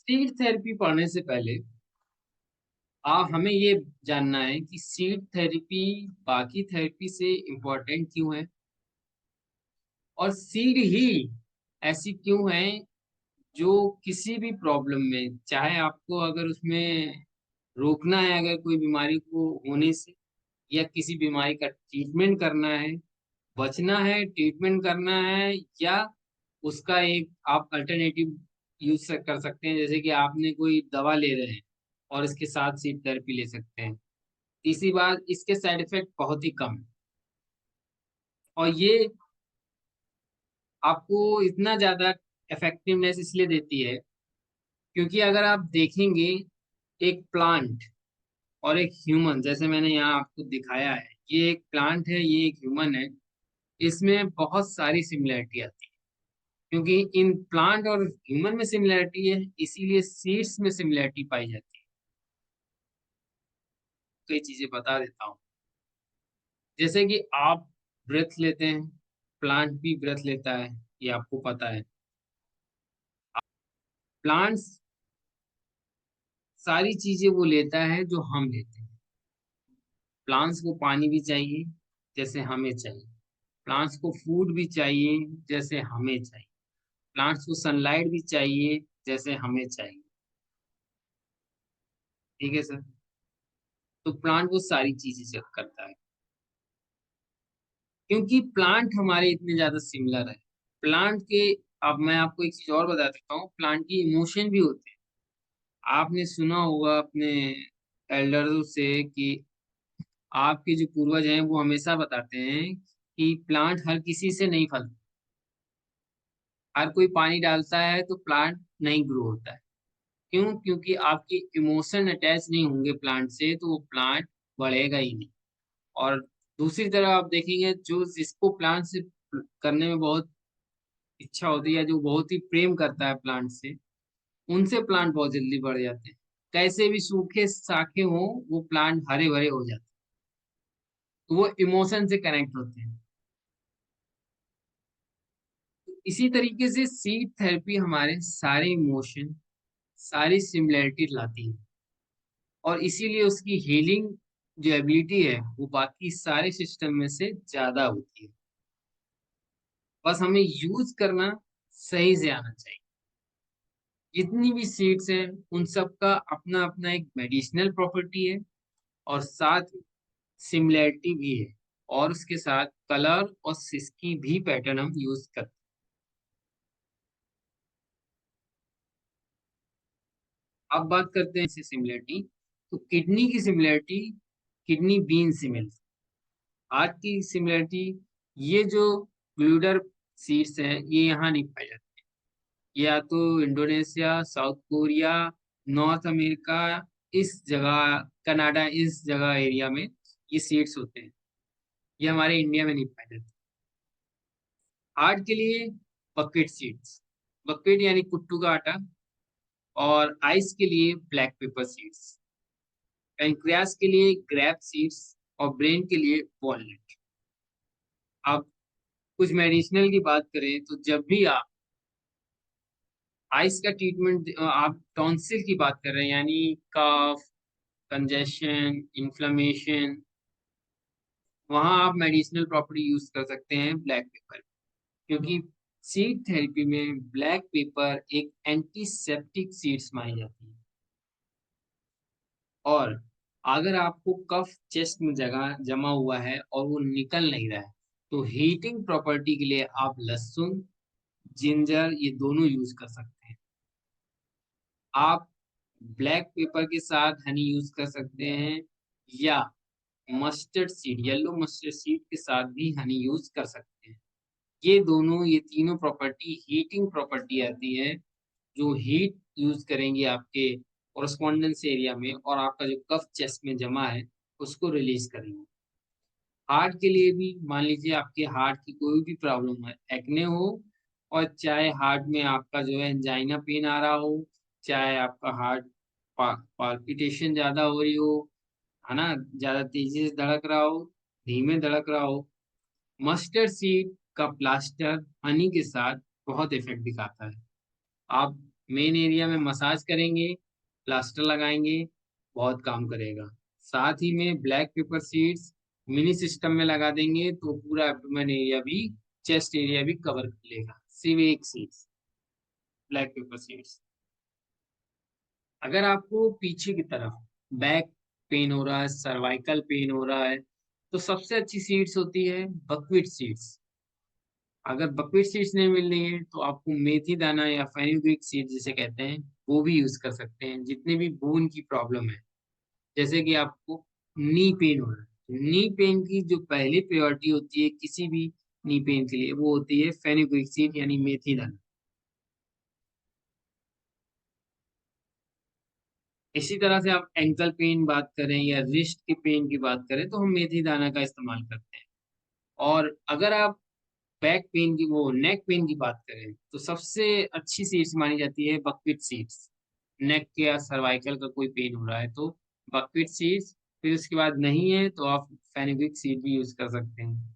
Seed therapy पढ़ने से पहले हमें ये जानना है कि सीड थेरेपी बाकी थेरेपी से इम्पोर्टेंट क्यों है और सीड ही ऐसी क्यों है जो किसी भी प्रॉब्लम में, चाहे आपको अगर उसमें रोकना है अगर कोई बीमारी को होने से, या किसी बीमारी का ट्रीटमेंट करना है, बचना है ट्रीटमेंट करना है, या उसका एक आप अल्टरनेटिव यूज कर सकते हैं, जैसे कि आपने कोई दवा ले रहे हैं और इसके साथ सीड थेरेपी ले सकते हैं। तीसरी बात, इसके साइड इफेक्ट बहुत ही कम है और ये आपको इतना ज्यादा इफेक्टिवनेस इसलिए देती है क्योंकि अगर आप देखेंगे एक प्लांट और एक ह्यूमन, जैसे मैंने यहाँ आपको दिखाया है, ये एक प्लांट है, ये एक ह्यूमन है, इसमें बहुत सारी सिमिलरिटी आती है। क्योंकि इन प्लांट और ह्यूमन में सिमिलरिटी है, इसीलिए सीड्स में सिमिलरिटी पाई जाती है। कई चीजें बता देता हूँ, जैसे कि आप ब्रेथ लेते हैं, प्लांट भी ब्रेथ लेता है, ये आपको पता है। प्लांट्स सारी चीजें वो लेता है जो हम लेते हैं। प्लांट्स को पानी भी चाहिए जैसे हमें चाहिए, प्लांट्स को फूड भी चाहिए जैसे हमें चाहिए, प्लांट्स को सनलाइट भी चाहिए जैसे हमें चाहिए। ठीक है सर। तो प्लांट वो सारी चीजें चेक करता है क्योंकि प्लांट हमारे इतने ज्यादा सिमिलर है। प्लांट के, अब मैं आपको एक चीज और बता देता हूँ, प्लांट की इमोशन भी होते हैं। आपने सुना होगा अपने एल्डर्स से कि आपके जो पूर्वज हैं वो हमेशा बताते हैं कि प्लांट हर किसी से नहीं फलता, हर कोई पानी डालता है तो प्लांट नहीं ग्रो होता है। क्यों? क्योंकि आपके इमोशन अटैच नहीं होंगे प्लांट से, तो वो प्लांट बढ़ेगा ही नहीं। और दूसरी तरफ आप देखेंगे, जो जिसको प्लांट से करने में बहुत इच्छा होती है, जो बहुत ही प्रेम करता है प्लांट से, उनसे प्लांट बहुत जल्दी बढ़ जाते हैं। कैसे भी सूखे साखे हो, वो प्लांट हरे भरे हो जाते हैं। तो वो इमोशन से कनेक्ट होते हैं। इसी तरीके से सीड थेरेपी हमारे सारे इमोशन, सारी सिमिलरिटी लाती है और इसीलिए उसकी हीलिंग जो एबिलिटी है वो बाकी सारे सिस्टम में से ज्यादा होती है। बस हमें यूज करना सही से आना चाहिए। जितनी भी सीड्स हैं उन सब का अपना अपना एक मेडिसिनल प्रॉपर्टी है और साथ सिमिलरिटी भी है, और उसके साथ कलर और सिस्की भी पैटर्न हम यूज करते हैं। अब बात करते हैं इससे सिमिलरिटी। तो किडनी की सिमिलरिटी, किडनी बीन से मिलती है। हार्ट की सिमिलरिटी, ये जो ब्लूडर सीड्स हैं ये यहाँ नहीं पाए जाते। या तो Indonesia, south Korea, north America, इस जगह, कनाडा, इस जगह एरिया में ये सीड्स होते हैं। ये हमारे इंडिया में नहीं पाए जाते। हार्ट के लिए बकेट सीड्स, बकेट यानी कुट्टू का आटा, और आइस के लिए ब्लैक पेपर सीड्स, पैंक्रियास के लिए ग्रैप सीड्स, और ब्रेन के लिए वॉलनट। अब कुछ मेडिसिनल की बात करें तो जब भी आप आइस का ट्रीटमेंट, आप टॉन्सिल की बात कर रहे हैं यानी कफ, कंजेशन, इन्फ्लेमेशन, वहां आप मेडिसिनल प्रॉपर्टी यूज कर सकते हैं ब्लैक पेपर। क्योंकि सीड थेरेपी में ब्लैक पेपर एक एंटीसेप्टिक सीड्स मानी जाती है। और अगर आपको कफ चेस्ट में जगह जमा हुआ है और वो निकल नहीं रहा है, तो हीटिंग प्रॉपर्टी के लिए आप लहसुन, जिंजर, ये दोनों यूज कर सकते हैं। आप ब्लैक पेपर के साथ हनी यूज कर सकते हैं, या mustard seed, yellow mustard seed के साथ भी हनी यूज कर सकते हैं। ये दोनों, ये तीनों प्रॉपर्टी हीटिंग प्रॉपर्टी आती है, जो हीट यूज करेंगे आपके कोरस्पॉन्डेंस एरिया में, और आपका जो कफ चेस्ट में जमा है उसको रिलीज करेंगे। हार्ट के लिए भी मान लीजिए आपके हार्ट की कोई भी प्रॉब्लम है, एक्ने हो, और चाहे हार्ट में आपका जो है एंजाइना पेन आ रहा हो, चाहे आपका हार्ट पाल्पिटेशन ज्यादा हो रही हो, है ना, ज्यादा तेजी से धड़क रहा हो, धीमे धड़क रहा हो, मस्टर्ड सीड का प्लास्टर हनी के साथ बहुत इफेक्ट दिखाता है। आप मेन एरिया में मसाज करेंगे, प्लास्टर लगाएंगे, बहुत काम करेगा। साथ ही में black pepper seeds mini system में लगा देंगे तो पूरा एब्डोमेन एरिया भी, चेस्ट एरिया भी कवर कर लेगा, सिर्फ एक सीड्स, ब्लैक पेपर सीड्स। अगर आपको पीछे की तरफ बैक पेन हो रहा है, सर्वाइकल पेन हो रहा है, तो सबसे अच्छी सीड्स होती है बकवीट सीड्स। अगर बकवीट सीड्स नहीं मिल रही है तो आपको मेथी दाना या फेनुग्रीक सीड जिसे कहते हैं वो भी यूज कर सकते हैं। जितने भी बोन की प्रॉब्लम है, जैसे कि आपको नी पेन हो रहा है, नी पेन की जो पहली प्रायोरिटी होती है किसी भी नी पेन के लिए, वो होती है फेनुग्रीक सीड यानी मेथी दाना। इसी तरह से आप एंकल पेन बात करें या रिस्ट के पेन की बात करें तो हम मेथी दाना का इस्तेमाल करते हैं। और अगर आप बैक पेन की, वो नेक पेन की बात करें तो सबसे अच्छी सीड्स मानी जाती है बकवीट सीड्स। नेक के या सर्वाइकल का कोई पेन हो रहा है तो बकवीट सीड्स, फिर उसके बाद नहीं है तो आप फेनुग्रीक सीड भी यूज कर सकते हैं।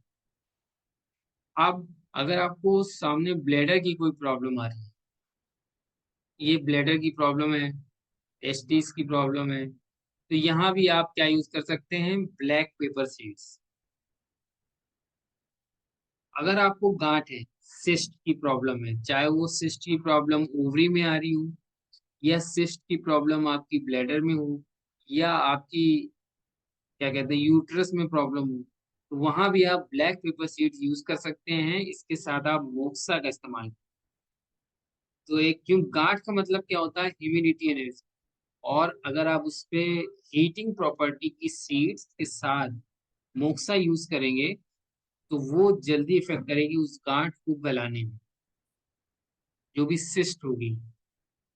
अब अगर आपको सामने ब्लैडर की कोई प्रॉब्लम आ रही है, ये ब्लैडर की प्रॉब्लम है, टेस्टिस की प्रॉब्लम है, तो यहाँ भी आप क्या यूज कर सकते हैं, ब्लैक पेपर सीड्स। अगर आपको गांठ है, सिस्ट की प्रॉब्लम है, चाहे वो सिस्ट की प्रॉब्लम ओवरी में आ रही हो या सिस्ट की प्रॉब्लम आपकी ब्लैडर में हो या आपकी क्या कहते हैं यूट्रस में प्रॉब्लम हो, तो वहां भी आप ब्लैक पेपर सीड्स यूज कर सकते हैं। इसके साथ आप मोक्सा का इस्तेमाल, तो एक, क्यों गांठ का मतलब क्या होता है, ह्यूमिडिटी एनर्जी, और अगर आप उस पे हीटिंग प्रॉपर्टी की सीड्स के साथ मोक्सा यूज करेंगे तो वो जल्दी इफेक्ट करेगी उस गांठ को गलाने में, जो भी सिस्ट होगी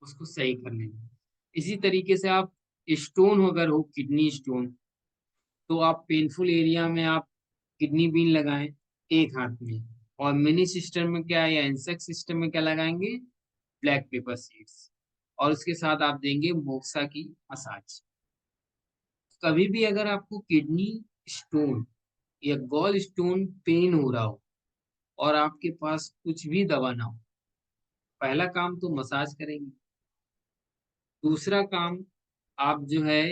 उसको सही करने में। इसी तरीके से आप स्टोन अगर हो, किडनी स्टोन, तो आप पेनफुल एरिया में आप किडनी बीन लगाएं एक हाथ में, और मिनी सिस्टम में क्या, या इंसेक्ट सिस्टम में क्या लगाएंगे, ब्लैक पेपर सीड्स, और उसके साथ आप देंगे मोक्सा की मसाज। कभी भी अगर आपको किडनी स्टोन या गॉल स्टोन पेन हो रहा हो और आपके पास कुछ भी दवा ना हो, पहला काम तो मसाज करेंगे, दूसरा काम आप जो है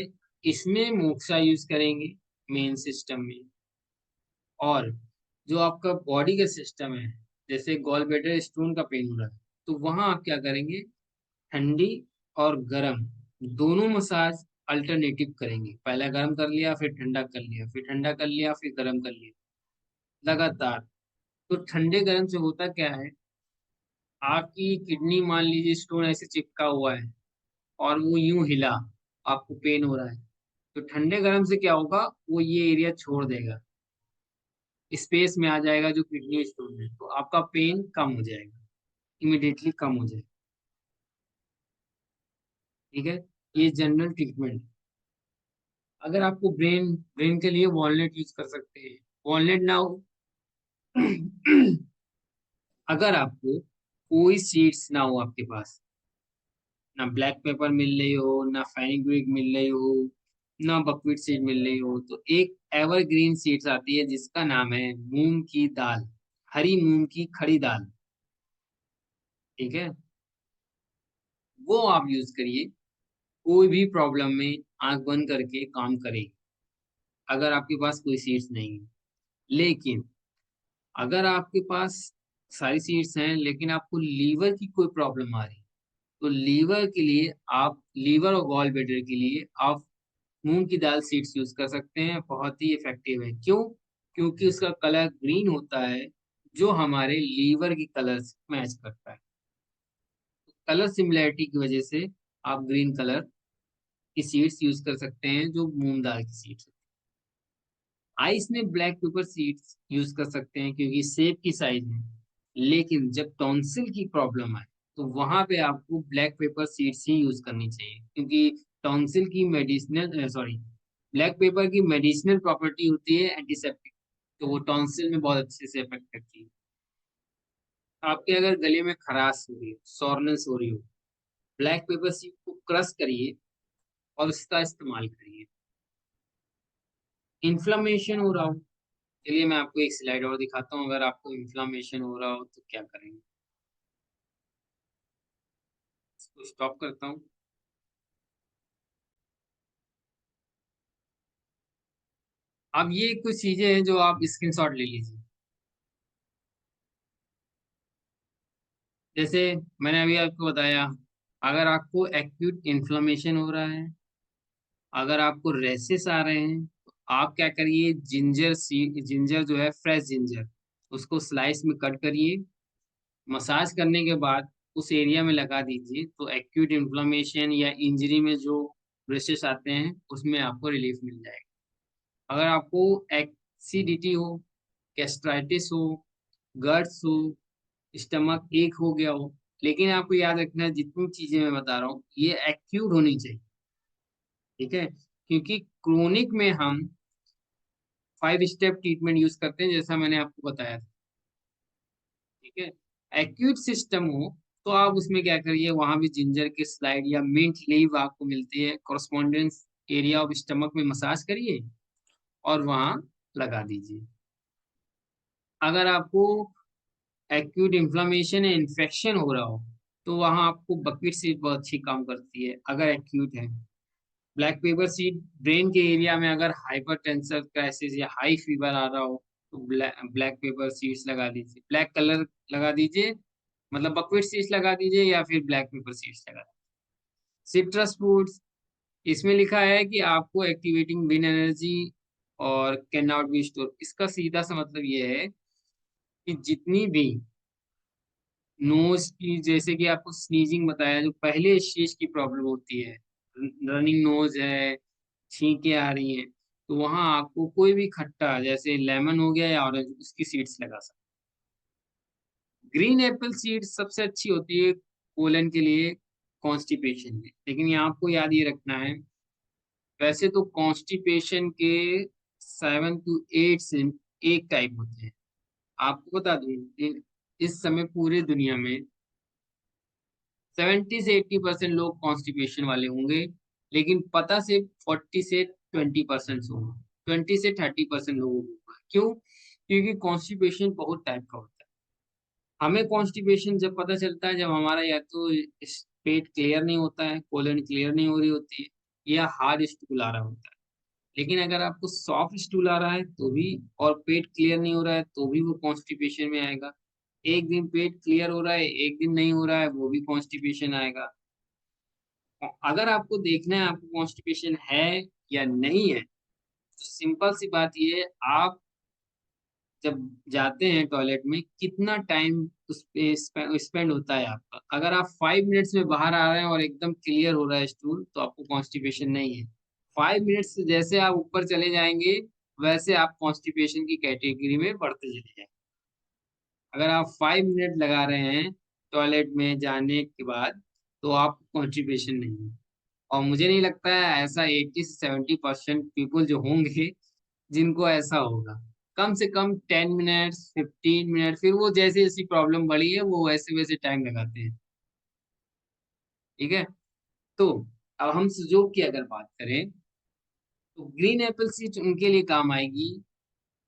इसमें मोक्सा यूज करेंगे मेन सिस्टम में। और जो आपका बॉडी का सिस्टम है, जैसे गॉल ब्लैडर स्टोन का पेन हो रहा है, तो वहां आप क्या करेंगे, ठंडी और गर्म दोनों मसाज अल्टरनेटिव करेंगे। पहले गर्म कर लिया, फिर ठंडा कर लिया, फिर ठंडा कर लिया, फिर गर्म कर लिया, लगातार। तो ठंडे गर्म से होता क्या है, आपकी किडनी मान लीजिए स्टोन ऐसे चिपका हुआ है और वो यूं हिला, आपको पेन हो रहा है, तो ठंडे गर्म से क्या होगा, वो ये एरिया छोड़ देगा, स्पेस में आ जाएगा जो किडनी स्टोन है, तो आपका पेन कम हो जाएगा, इमिडिएटली कम हो जाएगा। ठीक है, ये जनरल ट्रीटमेंट। अगर आपको ब्रेन ब्रेन के लिए वॉलनट यूज कर सकते हैं, वॉलनट ना हो अगर आपको कोई सीड्स ना हो आपके पास, ना ब्लैक पेपर मिल रही हो, ना फेनिग्रीक मिल रही हो, ना बकवीट सीड मिल रही हो, तो एक एवरग्रीन सीड्स आती है जिसका नाम है मूंग की दाल, हरी मूंग की खड़ी दाल। ठीक है, वो आप यूज करिए, कोई भी प्रॉब्लम में आंख बंद करके काम करेगी, अगर आपके पास कोई सीड्स नहीं है। लेकिन अगर आपके पास सारी सीड्स हैं लेकिन आपको लीवर की कोई प्रॉब्लम आ रही है, तो लीवर के लिए आप, लीवर और गॉल ब्लैडर के लिए आप मूंग की दाल सीड्स यूज कर सकते हैं, बहुत ही इफेक्टिव है। क्यों? क्योंकि उसका कलर ग्रीन होता है, जो हमारे लीवर की कलर से मैच करता है। कलर सिमिलैरिटी की वजह से आप ग्रीन कलर की सीड्स यूज कर सकते हैं, जो मूंग दाल की सीड्स। आइस में ब्लैक पेपर सीड्स यूज कर सकते हैं क्योंकि सेब की साइज है। लेकिन जब टॉन्सिल की प्रॉब्लम आए तो वहां पे आपको ब्लैक पेपर सीड्स ही यूज करनी चाहिए, क्योंकि टॉन्सिल की मेडिसिनल, सॉरी, ब्लैक पेपर की मेडिसिनल प्रॉपर्टी होती है एंटीसेप्टिक, तो वो टॉन्सिल में बहुत अच्छे से इफेक्ट करती है। आपके अगर गले में खराश हो रही है, सॉरनेस हो रही हो, ब्लैक पेपर सीड को क्रश करिए और उसका इस्तेमाल करिए। इन्फ्लामेशन हो रहा हो, चलिए मैं आपको एक स्लाइड और दिखाता हूँ, अगर आपको इन्फ्लामेशन हो रहा हो तो क्या करेंगे। इसको स्टॉप करता हूँ। अब ये कुछ चीजें हैं जो आप स्क्रीनशॉट ले लीजिए। जैसे मैंने अभी आपको बताया, अगर आपको एक्यूट इन्फ्लेमेशन हो रहा है, अगर आपको रेसेस आ रहे हैं, तो आप क्या करिए, जिंजर जो है, फ्रेश जिंजर, उसको स्लाइस में कट करिए। मसाज करने के बाद उस एरिया में लगा दीजिए, तो एक्यूट इन्फ्लेमेशन या इंजरी में जो रेसेस आते हैं उसमें आपको रिलीफ मिल जाएगा। अगर आपको एक्सीडिटी हो, गैस्ट्राइटिस हो, गर्ड्स हो, स्टमक एक हो गया हो, लेकिन आपको याद रखना है जितनी चीजें मैं बता रहा हूँ ये एक्यूट होनी चाहिए, ठीक है? क्योंकि क्रोनिक में हम 5 स्टेप ट्रीटमेंट यूज करते हैं, जैसा मैंने आपको बताया था, ठीक है? एक्यूट सिस्टम हो तो आप उसमें क्या करिए, वहां भी जिंजर के स्लाइड या मिंट लीव आपको मिलती है, कॉरस्पॉन्डेंस एरिया ऑफ स्टमक में मसाज करिए और वहां लगा दीजिए। अगर आपको एक्यूट इन्फ्लामेशन या इन्फेक्शन हो रहा हो, तो वहां आपको बकेट सीड बहुत अच्छी काम करती है अगर एक्यूट है। ब्लैक पेपर सीड ब्रेन के एरिया में अगर हाइपरटेंशन क्राइसिस या हाई फीवर आ रहा हो, तो ब्लैक पेपर सीड्स लगा दीजिए, ब्लैक कलर लगा दीजिए, मतलब बकवीट सीड्स लगा दीजिए या फिर ब्लैक पेपर सीड्स लगा दीजिए। सिट्रस फ्रूट्स, इसमें लिखा है कि आपको एक्टिवेटिंग विन एनर्जी और कैन नॉट बी स्टोर। इसका सीधा सा मतलब ये है कि जितनी भी नोज की, जैसे कि आपको स्नीजिंग बताया, जो पहले स्टेज की प्रॉब्लम होती है, रनिंग नोज है, छींकें आ रही हैं, तो वहां आपको कोई भी खट्टा, जैसे लेमन हो गया या ऑरेंज, उसकी सीड्स लगा सकते। ग्रीन एप्पल सीड्स सबसे अच्छी होती है कोलन के लिए, कॉन्स्टिपेशन में। लेकिन ये आपको याद ये रखना है, वैसे तो कॉन्स्टिपेशन के 7 to 8 से एक टाइप होते हैं। आपको बता दूं, इस समय पूरे दुनिया में 70 से 80% लोग कॉन्स्टिपेशन वाले होंगे, लेकिन पता सिर्फ 40 से 20% होगा, 20 से 30% लोगों को होगा। क्यों? क्योंकि कॉन्स्टिपेशन बहुत टाइप का होता है। हमें कॉन्स्टिपेशन जब पता चलता है, जब हमारा या तो पेट क्लियर नहीं होता है, कोलन क्लियर नहीं हो रही होती है, या हार्ड स्टूल आ रहा होता है। लेकिन अगर आपको सॉफ्ट स्टूल आ रहा है तो भी, और पेट क्लियर नहीं हो रहा है तो भी वो कॉन्स्टिपेशन में आएगा। एक दिन पेट क्लियर हो रहा है, एक दिन नहीं हो रहा है, वो भी कॉन्स्टिपेशन आएगा। अगर आपको देखना है आपको कॉन्स्टिपेशन है या नहीं है, तो सिंपल सी बात ये है, आप जब जाते हैं टॉयलेट में कितना टाइम उस पे स्पेंड होता है आपका। अगर आप 5 मिनट्स में बाहर आ रहे हैं और एकदम क्लियर हो रहा है स्टूल, तो आपको कॉन्स्टिपेशन नहीं है। 5 मिनट्स से जैसे आप ऊपर चले जाएंगे, वैसे आप कॉन्स्टिपेशन की कैटेगरी में बढ़ते चले जाएंगे। अगर आप 5 मिनट लगा रहे हैं टॉयलेट में जाने के बाद, तो आप कॉन्स्टिपेशन नहीं है। और मुझे नहीं लगता है ऐसा 80 से 70% पीपल जो होंगे जिनको ऐसा होगा। कम से कम 10 मिनट्स, 15 मिनट, फिर वो जैसे जैसी प्रॉब्लम बढ़ी है वो वैसे वैसे टाइम लगाते हैं, ठीक है? तो अब हम सुजोग की अगर बात करें, तो ग्रीन एप्पल सीड उनके लिए काम आएगी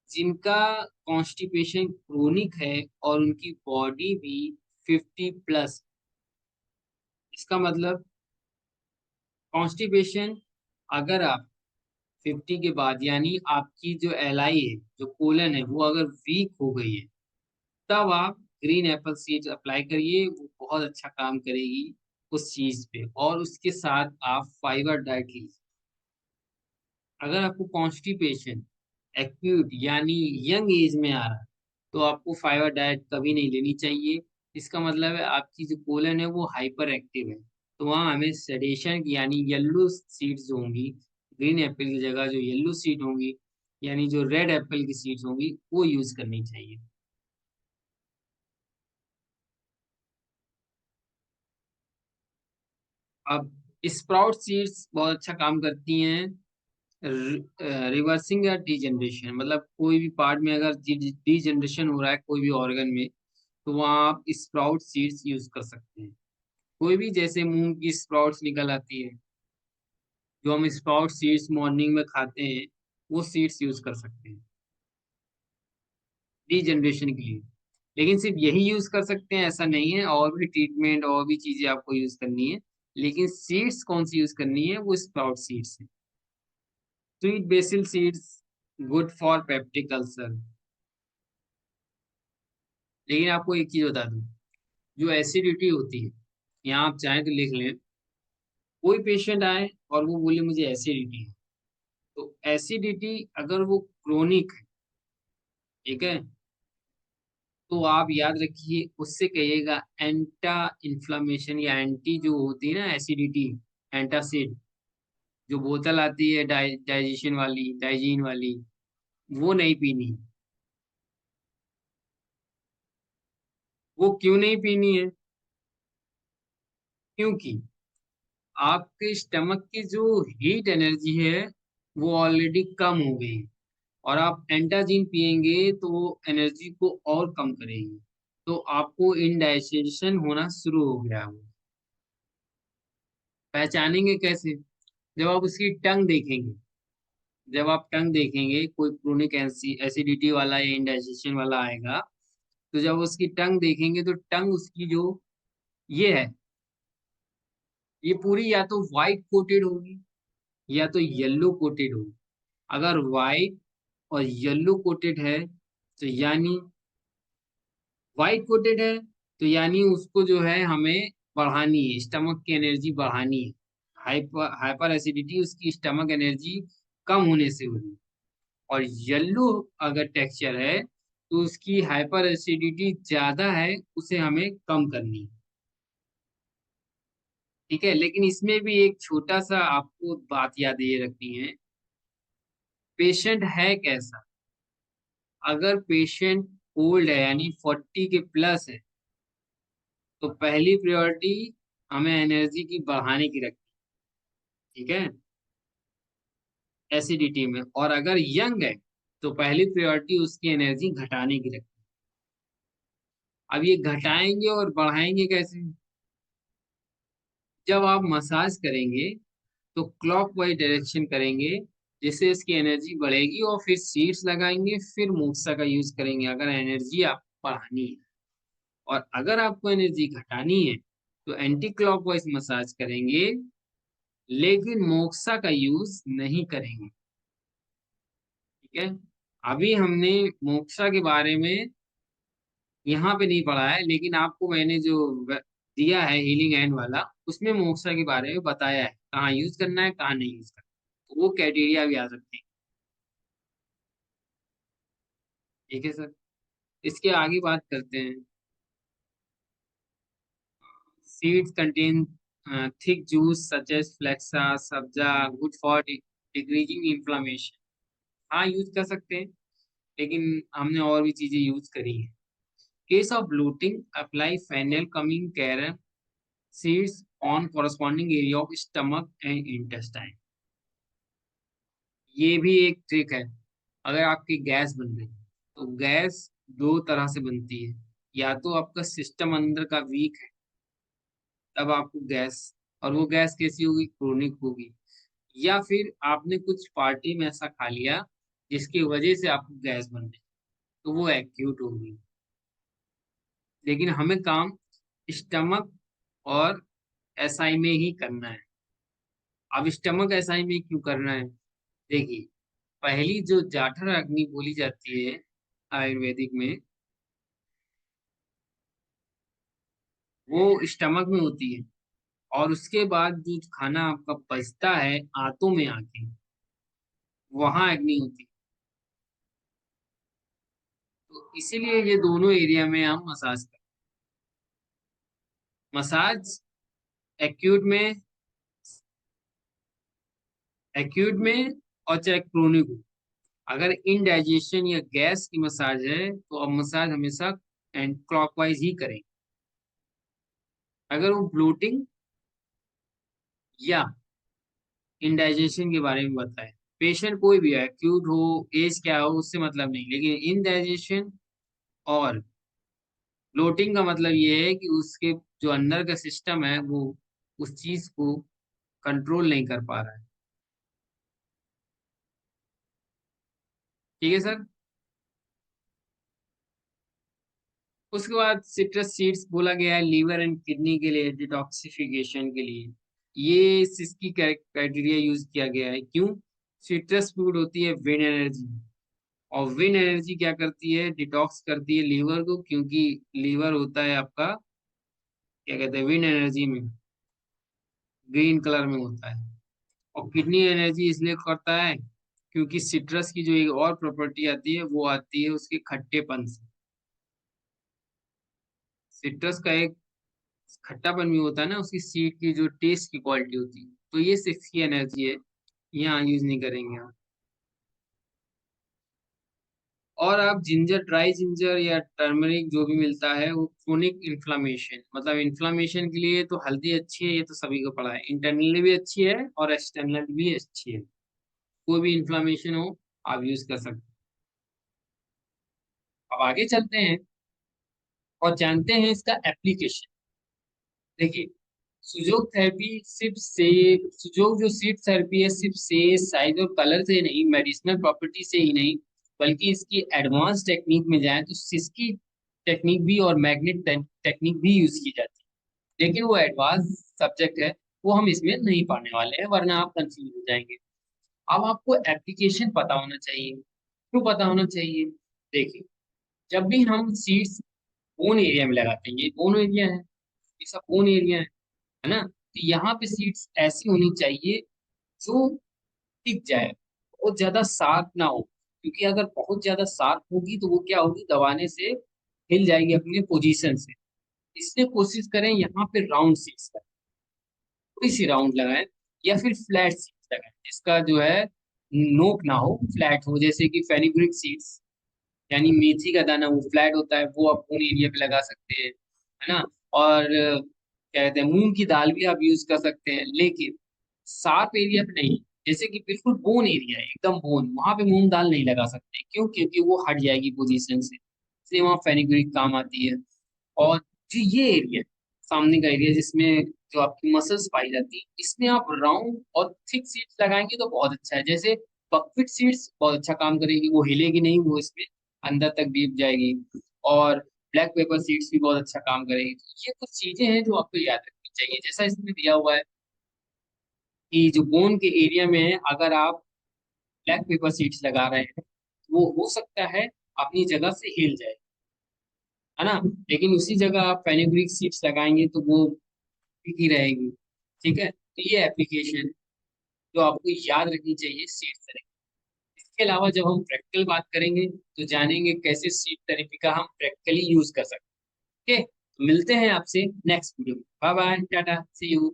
जिनका कॉन्स्टिपेशन क्रोनिक है और उनकी बॉडी भी 50 प्लस। इसका मतलब कॉन्स्टिपेशन, अगर आप 50 के बाद, यानी आपकी जो एलआई है, जो कोलन है, वो अगर वीक हो गई है, तब आप ग्रीन एप्पल सीड्स अप्लाई करिए, वो बहुत अच्छा काम करेगी उस चीज पे। और उसके साथ आप फाइबर डाइट लीजिए। अगर आपको कॉन्स्टिपेशन एक्यूट यानी यंग एज में आ रहा है, तो आपको फाइबर डाइट कभी नहीं लेनी चाहिए। इसका मतलब है आपकी जो कोलन है वो हाइपर एक्टिव है, तो वहाँ हमें सेडेशन यानी येलो सीड्स जो होंगी, ग्रीन एप्पल की जगह जो येलो सीड होंगी, यानी जो रेड एप्पल की सीड्स होंगी, वो यूज करनी चाहिए। अब स्प्राउट सीड्स बहुत अच्छा काम करती हैं, रिवर्सिंग या डीजनरेशन, मतलब कोई भी पार्ट में अगर डीजनरेशन हो रहा है कोई भी ऑर्गन में, तो वहाँ आप स्प्राउट सीड्स यूज कर सकते हैं। कोई भी, जैसे मूंग की स्प्राउट्स निकल आती है, जो हम स्प्राउट सीड्स मॉर्निंग में खाते हैं, वो सीड्स यूज कर सकते हैं डीजनरेशन के लिए। लेकिन सिर्फ यही यूज कर सकते हैं ऐसा नहीं है, और भी ट्रीटमेंट और भी चीजें आपको यूज करनी है। लेकिन सीड्स कौन सी यूज करनी है, वो स्प्राउट सीड्स है। Sweet BECIL seeds good for peptic ulcer. लेकिन आपको एक चीज बता दूं, जो एसिडिटी होती है, यहाँ आप चाहें तो लिख लें, कोई पेशेंट आए और वो बोले मुझे एसिडिटी है, तो एसिडिटी अगर वो क्रोनिक है, ठीक है, तो आप याद रखिए उससे कहिएगा एंटा इन्फ्लामेशन, या एंटी जो होती है ना एसिडिटी, एंटासिड, जो बोतल आती है डाइजेशन वाली, डाइजीन वाली, वो नहीं पीनी। वो क्यों नहीं पीनी है? क्योंकि आपके स्टमक की जो हीट एनर्जी है वो ऑलरेडी कम हो गई है, और आप एंटाजीन पिएंगे तो वो एनर्जी को और कम करेगी, तो आपको इंडाइजेशन होना शुरू हो गया है। पहचानेंगे कैसे? जब आप उसकी टंग देखेंगे, जब आप टंग देखेंगे कोई क्रोनिक एसिडिटी वाला या इंडाइजेशन वाला आएगा, तो जब उसकी टंग देखेंगे तो टंग उसकी जो ये है, ये पूरी या तो व्हाइट कोटेड होगी या तो येलो कोटेड होगी। अगर व्हाइट और येलो कोटेड है तो यानी, व्हाइट कोटेड है तो यानी उसको जो है हमें बढ़ानी है, स्टमक की एनर्जी बढ़ानी है। हाइपर हाइपर एसिडिटी उसकी स्टमक एनर्जी कम होने से हो रही है। और येलो अगर टेक्सचर है तो उसकी हाइपर एसिडिटी ज्यादा है, उसे हमें कम करनी है। ठीक है, लेकिन इसमें भी एक छोटा सा आपको बात याद ये रखनी है, पेशेंट है कैसा। अगर पेशेंट ओल्ड है यानी 40 के प्लस है, तो पहली प्रायोरिटी हमें एनर्जी की बढ़ाने की रखनी। ठीक है, एसिडिटी में। और अगर यंग है तो पहली प्रायोरिटी उसकी एनर्जी घटाने की रखनी। अब ये घटाएंगे और बढ़ाएंगे कैसे? जब आप मसाज करेंगे तो क्लॉकवाइज डायरेक्शन करेंगे, जिससे इसकी एनर्जी बढ़ेगी, और फिर सीड्स लगाएंगे, फिर मोक्सा का यूज करेंगे अगर एनर्जी आपको बढ़ानी है। और अगर आपको एनर्जी घटानी है तो एंटी क्लॉकवाइज मसाज करेंगे, लेकिन मोक्सा का यूज नहीं करेंगे। ठीक है, अभी हमने मोक्सा के बारे में यहाँ पे नहीं पढ़ा है, लेकिन आपको मैंने जो दिया है हीलिंग हैंड वाला, उसमें मोक्सा के बारे में बताया है, कहाँ यूज करना है कहाँ नहीं यूज करना है। तो वो क्राइटेरिया भी आ सकते हैं। ठीक है सर, इसके आगे बात करते हैं। Seeds contain thick juice such as flax, sabja, good for decreasing inflammation. हाँ यूज कर सकते हैं, लेकिन हमने और भी चीजें यूज करी है। Case of bloating apply fennel cumin carom seeds on corresponding area of stomach and intestine. ये भी एक ट्रिक है। अगर आपकी गैस बन रही है तो गैस दो तरह से बनती है, या तो आपका सिस्टम अंदर का वीक है, तब आपको गैस, और वो गैस कैसी होगी, क्रोनिक होगी। या फिर आपने कुछ पार्टी में ऐसा खा लिया जिसकी वजह से आपको गैस बन रही, तो वो एक्यूट होगी। लेकिन हमें काम स्टमक और एसआई में ही करना है। अब स्टमक एसआई में क्यों करना है? देखिए, पहली जो जाठर अग्नि बोली जाती है आयुर्वेदिक में, वो स्टमक में होती है। और उसके बाद जो खाना आपका पचता है आंतों में आके, वहां अग्नि होती है। तो इसीलिए ये दोनों एरिया में हम मसाज करते हैं। मसाज एक्यूट में, एक्यूट में, और चाहे क्रोनिक हो। अगर इनडाइजेशन या गैस की मसाज है तो अब मसाज हमेशा एंड क्लॉकवाइज ही करें। अगर वो ब्लोटिंग या इनडाइजेशन के बारे में बताएं, पेशेंट कोई भी है, एक्यूट हो, एज क्या हो, उससे मतलब नहीं, लेकिन इनडाइजेशन और ब्लोटिंग का मतलब ये है कि उसके जो अंदर का सिस्टम है वो उस चीज को कंट्रोल नहीं कर पा रहा है। ठीक है सर। उसके बाद सिट्रस सीड्स बोला गया है लीवर एंड किडनी के लिए, डिटॉक्सिफिकेशन के लिए। ये इसकी क्राइटेरिया यूज किया गया है। क्यों? सिट्रस फ्रूट होती है विंड एनर्जी, और विंड एनर्जी क्या करती है? डिटॉक्स करती है लीवर को, क्योंकि लीवर होता है आपका, क्या कहते हैं, विंड एनर्जी में ग्रीन कलर में होता है। और किडनी एनर्जी इसलिए करता है क्योंकि सिट्रस की जो एक और प्रॉपर्टी आती है वो आती है उसके खट्टेपन से। सिट्रस का एक खट्टापन भी होता है ना, उसकी सीड की जो टेस्ट की क्वालिटी होती है, तो ये सिक्स की एनर्जी है, यहाँ यूज नहीं करेंगे आप। और आप जिंजर, ड्राई जिंजर या टर्मरिक जो भी मिलता है वो क्रोनिक इन्फ्लामेशन, मतलब इन्फ्लामेशन के लिए तो हल्दी अच्छी है, ये तो सभी को पता है, इंटरनली भी अच्छी है और एक्सटर्नली भी अच्छी है। कोई भी इन्फ्लामेशन हो आप यूज कर सकते हैं। अब आगे चलते हैं और जानते हैं इसका एप्लीकेशन। देखिए, सुजोग थेरेपी सिर्फ से, सुजोग जो सिर्फ थेरेपी है सिर्फ से साइज और कलर से नहीं, मेडिसिनल प्रॉपर्टी से ही नहीं, बल्कि इसकी एडवांस टेक्निक में जाए तो सिस्की टेक्निक भी और मैग्नेट टेक्निक भी यूज की जाती है। लेकिन वो एडवांस सब्जेक्ट है, वो हम इसमें नहीं पढ़ने वाले हैं, वरना आप कंफ्यूज हो जाएंगे। अब आपको एप्लीकेशन पता होना चाहिए। क्यों पता होना चाहिए? देखिए, जब भी हम सीड्स बोन एरिया में लगाते हैं, ये बोन एरिया है, ये सब बोन एरिया है ना, तो यहाँ पे सीड्स ऐसी होनी चाहिए जो टिक जाए, बहुत ज्यादा शार्प ना हो, क्योंकि अगर बहुत ज्यादा शार्प होगी तो वो क्या होगी, दबाने से हिल जाएगी अपने पोजीशन से। इसलिए कोशिश करें यहाँ पे राउंड सीड्स का, थोड़ी सी राउंड लगाएं, या फिर फ्लैट सीड्स लगाएं जिसका जो है नोक ना हो, फ्लैट हो, जैसे कि फेनिग्रिक सीड्स, यानी मेथी का दाना वो फ्लैट होता है, वो आप पूरे एरिया पे लगा सकते हैं, है ना। और क्या कहते हैं, मूंग की दाल भी आप यूज कर सकते हैं, लेकिन साफ एरिया पे नहीं। जैसे कि बिल्कुल बोन एरिया है, एकदम बोन, वहां पे मूंग दाल नहीं लगा सकते। क्यों? क्योंकि वो हट जाएगी पोजीशन से, इसलिए वहां फेनिग्रिक काम आती है। और जो ये एरिया, सामने का एरिया जिसमें जो आपकी मसल्स पाई जाती है, इसमें आप राउंड और थिक सीड्स लगाएंगे तो बहुत अच्छा है। जैसे बकफिट सीड्स बहुत अच्छा काम करेगी, वो हिलेगी नहीं, वो इसमें अंदर तक डीप जाएगी। और ब्लैक पेपर सीड्स भी बहुत अच्छा काम करेगी। तो ये कुछ चीजें हैं जो आपको याद रखनी चाहिए। जैसा इसमें दिया हुआ है कि जो बोन के एरिया में है, अगर आप ब्लैक पेपर सीड्स लगा रहे हैं तो वो हो सकता है अपनी जगह से हिल जाए, है ना। लेकिन उसी जगह आप फेनुग्रीक सीड्स लगाएंगे तो वो टिकी रहेगी। ठीक है, तो ये एप्लीकेशन जो आपको याद रखनी चाहिए सीड थेरेपी। इसके अलावा जब हम प्रैक्टिकल बात करेंगे तो जानेंगे कैसे सीड थेरेपी का हम प्रैक्टिकली यूज कर सकते हैं। ओके, मिलते हैं आपसे नेक्स्ट वीडियो में। Bye bye, tata, see you.